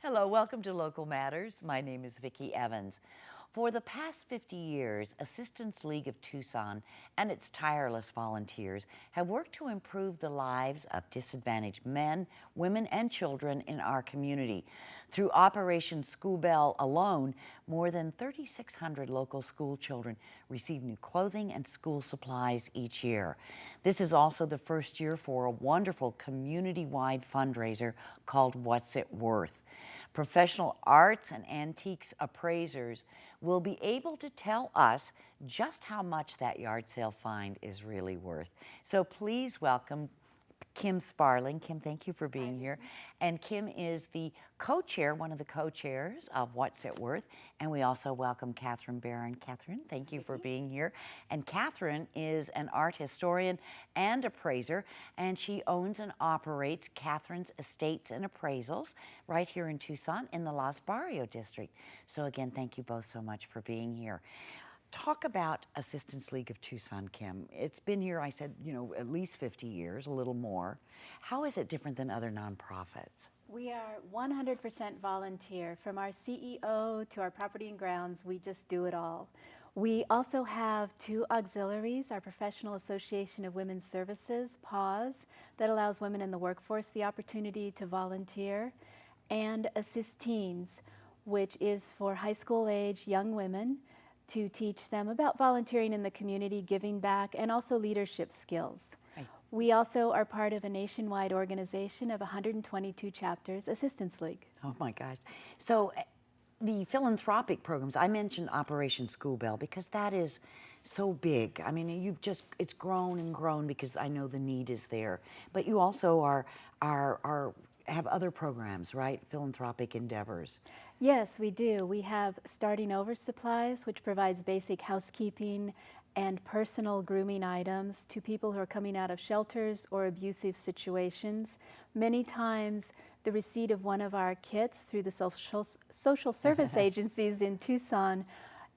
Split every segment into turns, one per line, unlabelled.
Hello, welcome to Local Matters. My name is Vicki Evans. For the past 50 years, Assistance League of Tucson and its tireless volunteers have worked to improve the lives of disadvantaged men, women, and children in our community. Through Operation School Bell alone, more than 3,600 local school children receive new clothing and school supplies each year. This is also the first year for a wonderful community-wide fundraiser called What's It Worth? Professional arts and antiques appraisers will be able to tell us just how much that yard sale find is really worth. So please welcome Kim Sparling. Kim, thank you for being here. And Kim is the co-chair, one of the co-chairs of What's It Worth. And we also welcome Catherine Barron. Catherine, thank you for being here. And Catherine is an art historian and appraiser, and she owns and operates Catherine's Estates and Appraisals right here in Tucson in the Los Barrios district. So again, thank you both so much for being here. Talk about Assistance League of Tucson, Kim. It's been here, I said, at least 50 years, a little more. How is it different than other nonprofits?
We are 100% volunteer. From our CEO to our property and grounds, we just do it all. We also have two auxiliaries, our Professional Association of Women's Services, PAWS, that allows women in the workforce the opportunity to volunteer, and Assist Teens, which is for high school age young women to teach them about volunteering in the community, giving back, and also leadership skills.
Right.
We also are part of a nationwide organization of 122 chapters, Assistance League.
Oh my gosh. So the philanthropic programs, I mentioned Operation School Bell because that is so big. I mean, it's grown and grown because I know the need is there. But you also have other programs, right? Philanthropic endeavors.
Yes, we do. We have Starting Over Supplies, which provides basic housekeeping and personal grooming items to people who are coming out of shelters or abusive situations. Many times, the receipt of one of our kits through the social service agencies in Tucson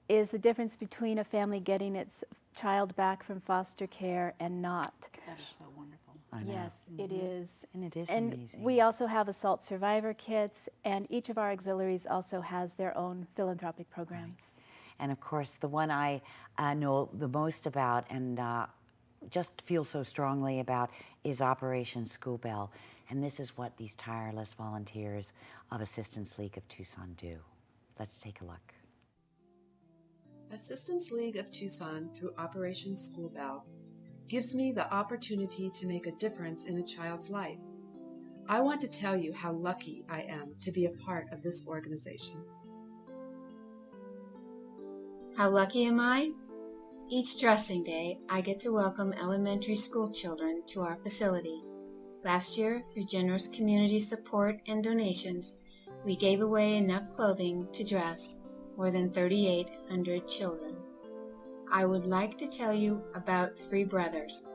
is the difference between a family getting its child back from foster care and not.
That is so wonderful.
I know.
Yes, it is.
And it is
And
amazing.
we also have assault survivor kits, and each of our auxiliaries also has their own philanthropic programs.
Right. And of course, the one I know the most about and just feel so strongly about is Operation School Bell. And this is what these tireless volunteers of Assistance League of Tucson do. Let's take a look.
Assistance League of Tucson, through Operation School Bell, gives me the opportunity to make a difference in a child's life. I want to tell you how lucky I am to be a part of this organization.
How lucky am I? Each dressing day, I get to welcome elementary school children to our facility. Last year, through generous community support and donations, we gave away enough clothing to dress more than 3,800 children. I would like to tell you about three brothers.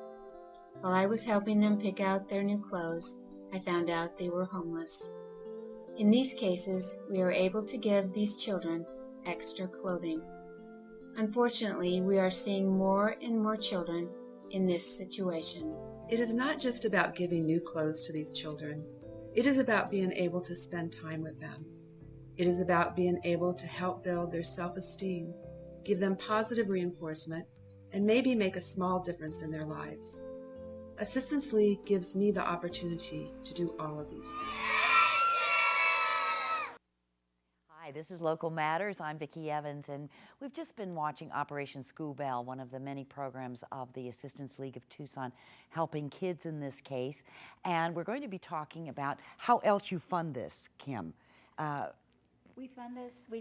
While I was helping them pick out their new clothes, I found out they were homeless. In these cases, we are able to give these children extra clothing. Unfortunately, we are seeing more and more children in this situation.
It is not just about giving new clothes to these children. It is about being able to spend time with them. It is about being able to help build their self-esteem, give them positive reinforcement, and maybe make a small difference in their lives. Assistance League gives me the opportunity to do all of these things.
Hi, this is Local Matters. I'm Vicki Evans, and we've just been watching Operation School Bell, one of the many programs of the Assistance League of Tucson, helping kids in this case. And we're going to be talking about how else you fund this, Kim.
We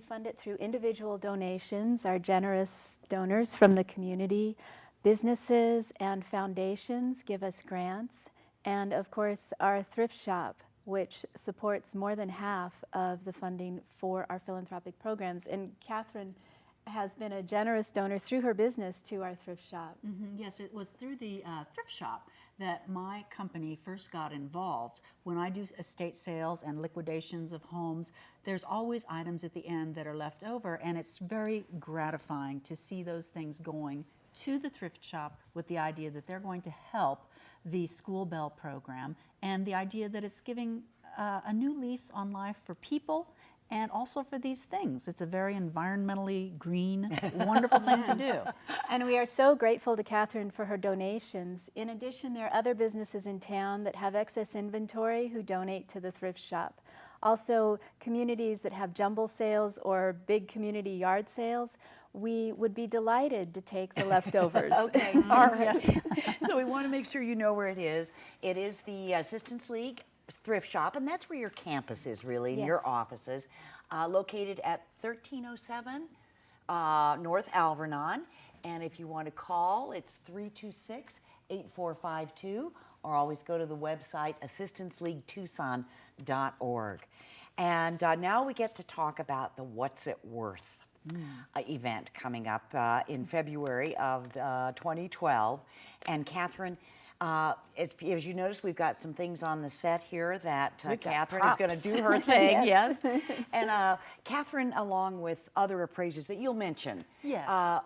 fund it through individual donations, our generous donors from the community. Businesses and foundations give us grants, and of course our thrift shop, which supports more than half of the funding for our philanthropic programs. And Catherine has been a generous donor through her business to our thrift shop.
Mm-hmm. Yes, it was through the thrift shop that my company first got involved. When I do estate sales and liquidations of homes, there's always items at the end that are left over, and it's very gratifying to see those things going to the thrift shop with the idea that they're going to help the School Bell program, and the idea that it's giving a new lease on life for people and also for these things. It's a very environmentally green, wonderful thing to do.
And we are so grateful to Catherine for her donations. In addition, there are other businesses in town that have excess inventory who donate to the thrift shop. Also, communities that have jumble sales or big community yard sales, we would be delighted to take the leftovers.
Okay, all right. So we want to make sure you know where it is. It is the Assistance League thrift shop, and that's where your campus is really, and your
Yes.
offices, located at 1307 North Alvernon. And if you want to call, it's 326-8452, or always go to the website assistanceleaguetucson.org. And now we get to talk about the What's It Worth event coming up in February of 2012. And Catherine, as you notice, we've got some things on the set here that Catherine is going to do her thing. Yes. And Catherine, along with other appraisers that you'll mention,
Yes.
have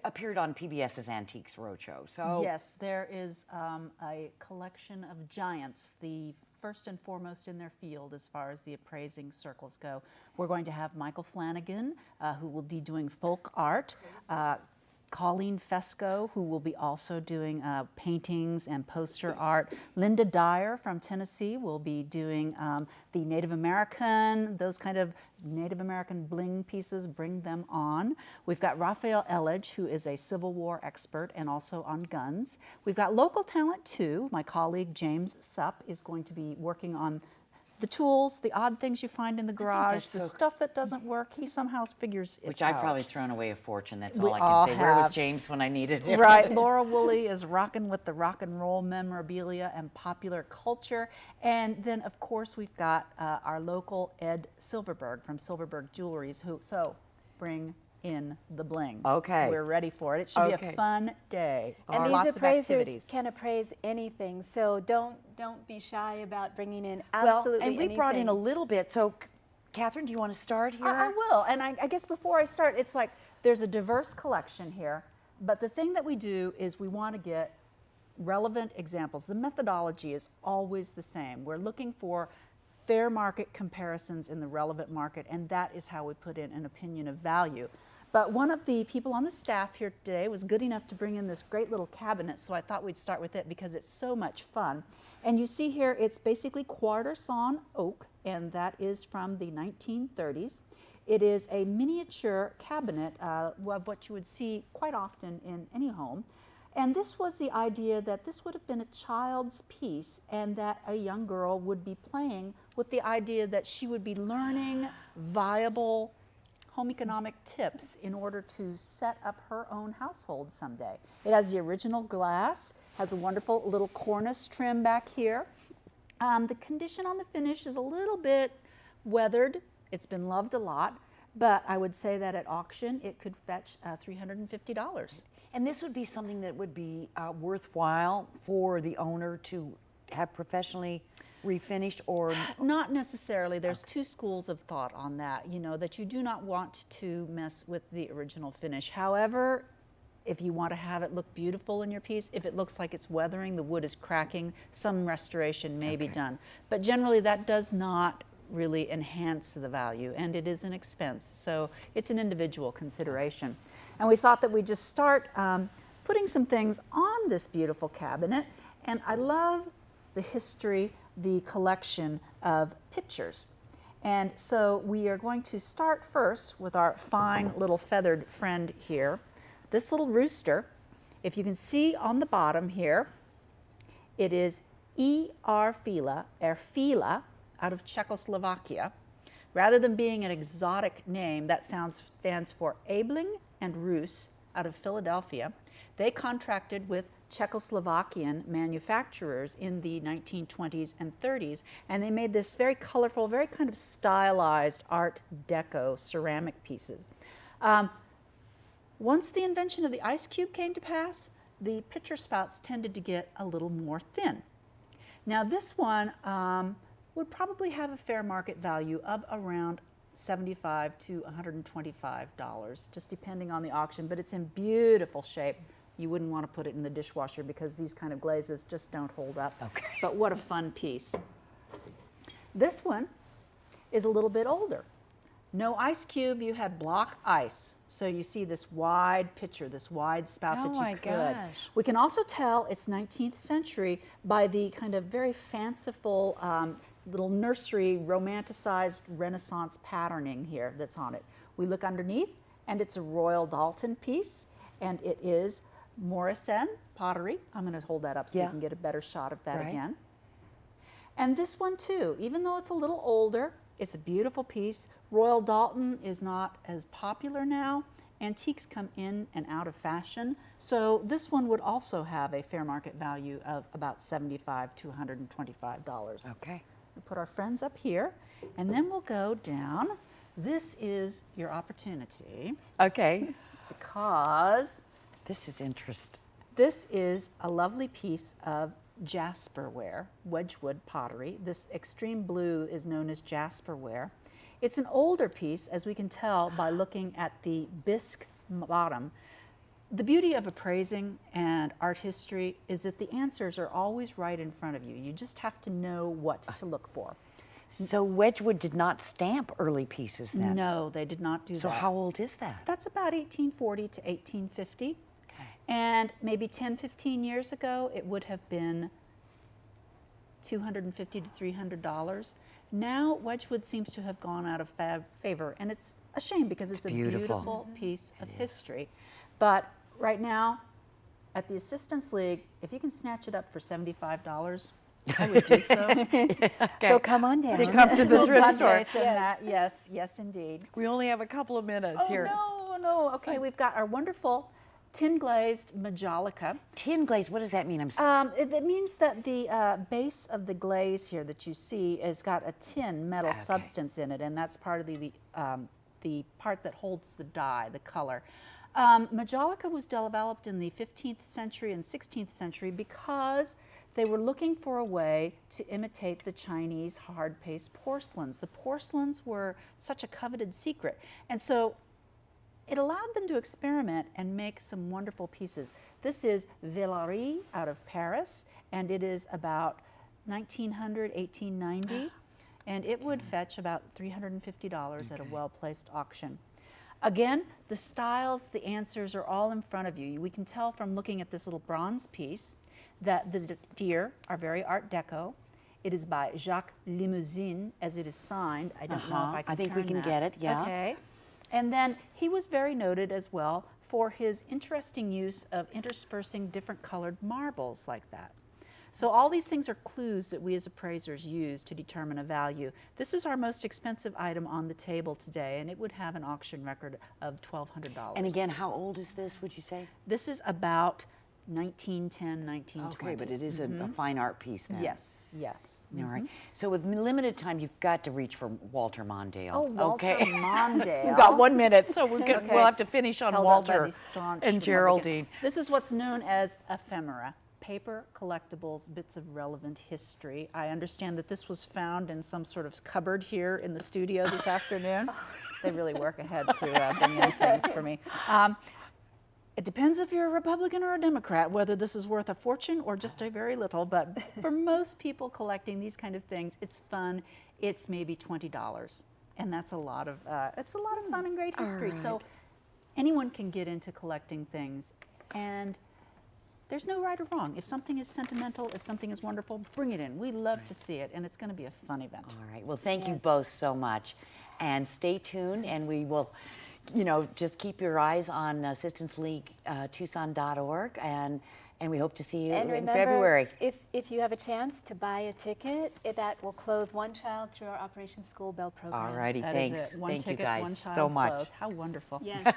appeared on PBS's Antiques Roadshow. So
Yes, there is a collection of giants, the first and foremost in their field as far as the appraising circles go. We're going to have Michael Flanagan, who will be doing folk art, Colleen Fesco, who will be also doing paintings and poster art. Linda Dyer from Tennessee will be doing the Native American, those kind of Native American bling pieces, bring them on. We've got Raphael Elledge, who is a Civil War expert and also on guns. We've got local talent too. My colleague James Supp is going to be working on the tools, the odd things you find in the garage,
that's
the
so
stuff that doesn't work. He somehow figures it
which
out.
I've probably thrown away a fortune. That's
We
all I
all
can say. Where was
have.
James when I needed him?
Right, Laura Woolley is rocking with the rock and roll memorabilia and popular culture. And then, of course, we've got our local Ed Silverberg from Silverberg Jewelries, so bring in the bling.
Okay.
We're ready for it. It should be
Okay.
a fun day.
And
Lots
these
of
appraisers
activities.
can appraise anything, so don't be shy about bringing in
Well,
absolutely
and we brought in a
anything.
little bit. So, Catherine, do you want to start here?
I will, and I guess before I start, it's like there's a diverse collection here, but the thing that we do is we want to get relevant examples. The methodology is always the same. We're looking for fair market comparisons in the relevant market, and that is how we put in an opinion of value. But one of the people on the staff here today was good enough to bring in this great little cabinet, so I thought we'd start with it because it's so much fun. And you see here, it's basically quarter sawn oak, and that is from the 1930s. It is a miniature cabinet of what you would see quite often in any home. And this was the idea that this would have been a child's piece and that a young girl would be playing with the idea that she would be learning viable home economic tips in order to set up her own household someday. It has the original glass, has a wonderful little cornice trim back here. The condition on the finish is a little bit weathered. It's been loved a lot, but I would say that at auction it could fetch $350.
And this would be something that would be worthwhile for the owner to have professionally refinished, or
Not necessarily. There's two schools of thought on that, that you do not want to mess with the original finish. However, if you want to have it look beautiful in your piece, if it looks like it's weathering, the wood is cracking, some restoration may be done. But generally that does not really enhance the value, and it is an expense. So it's an individual consideration. And we thought that we'd just start putting some things on this beautiful cabinet. And I love the history, the collection of pictures. And so we are going to start first with our fine little feathered friend here. This little rooster, if you can see on the bottom here, it is Erfila out of Czechoslovakia. Rather than being an exotic name, that stands for Aebling and Roos out of Philadelphia. They contracted with Czechoslovakian manufacturers in the 1920s and 30s, and they made this very colorful, very kind of stylized Art Deco ceramic pieces. Once the invention of the ice cube came to pass, the pitcher spouts tended to get a little more thin. Now this one would probably have a fair market value of around $75 to $125, just depending on the auction, but it's in beautiful shape. You wouldn't want to put it in the dishwasher because these kind of glazes just don't hold up.
Okay.
But what a fun piece. This one is a little bit older. No ice cube, you had block ice. So you see this wide pitcher, this wide spout
Oh
that you
my
could.
gosh.
We can also tell it's 19th century by the kind of very fanciful little nursery romanticized Renaissance patterning here that's on it. We look underneath and it's a Royal Dalton piece and it is Morrison pottery. I'm going to hold that up so
Yeah.
you can get a better shot of that
Right.
again. And this one too, even though it's a little older, it's a beautiful piece. Royal Dalton is not as popular now. Antiques come in and out of fashion. So this one would also have a fair market value of about $75 to $125.
Okay.
We put our friends up here and then we'll go down. This is your opportunity
Okay.
because
This is interesting.
this is a lovely piece of jasperware, Wedgwood pottery. This extreme blue is known as jasperware. It's an older piece, as we can tell by looking at the bisque bottom. The beauty of appraising and art history is that the answers are always right in front of you. You just have to know what to look for.
So Wedgwood did not stamp early pieces then?
No, they did not do
So
that.
how old is that?
That's about 1840 to 1850.
Okay.
And maybe 10, 15 years ago, it would have been $250 to $300. Now, Wedgwood seems to have gone out of favor, and it's a shame because it's a
beautiful.
beautiful piece of history. But right now, at the Assistance League, if you can snatch it up for $75, I would do so.
So come on down.
They come to the thrift
God
store.
bless them, that- yes, yes, indeed.
We only have a couple of minutes
Oh,
here.
no. Okay, we've got our wonderful tin glazed Majolica.
Tin glaze, what does that mean?
It means that the base of the glaze here that you see has got a tin metal
Okay.
substance in it, and that's part of the part that holds the dye, the color. Majolica was developed in the 15th century and 16th century because they were looking for a way to imitate the Chinese hard paste porcelains. The porcelains were such a coveted secret, and so it allowed them to experiment and make some wonderful pieces. This is Villary out of Paris, and it is about 1900, 1890, and it would fetch about $350 at a well-placed auction. Again, the styles, the answers are all in front of you. We can tell from looking at this little bronze piece that the deer are very Art Deco. It is by Jacques Limousin, as it is signed. I don't know if I can
I think we
turn
can
that.
get it, yeah.
Okay. And then he was very noted as well for his interesting use of interspersing different colored marbles like that. So all these things are clues that we as appraisers use to determine a value. This is our most expensive item on the table today, and it would have an auction record of $1,200.
And again, how old is this, would you say?
This is about 1910, 1920.
Okay, but it is a fine art piece then.
Yes, yes.
All right. So with limited time, you've got to reach for Walter Mondale.
Oh, Walter
okay?
Mondale.
We've got 1 minute, so we'll
Okay.
have to finish on
Held up by
Walter
these staunch
and
Republicans.
Geraldine.
This is what's known as ephemera, paper collectibles, bits of relevant history. I understand that this was found in some sort of cupboard here in the studio this afternoon. They really work ahead to bring in things for me. It depends if you're a Republican or a Democrat, whether this is worth a fortune or just a very little, but for most people collecting these kind of things, it's fun. It's maybe $20, and that's a lot of, it's a lot of fun and great history. So anyone can get into collecting things, and there's no right or wrong. If something is sentimental, if something is wonderful, bring it in. We love to see it, and it's going to be a fun event.
All right. Well, thank you both so much. And stay tuned, and we will, just keep your eyes on AssistanceLeague.Tucson.org, and we hope to see you
And
in
remember,
February.
if you have a chance to buy a ticket, that will clothe one child through our Operation School Bell program.
All righty.
That is
Thanks.
it. One
Thank
ticket,
you guys
one child
so much.
clothed. How wonderful.
Yes.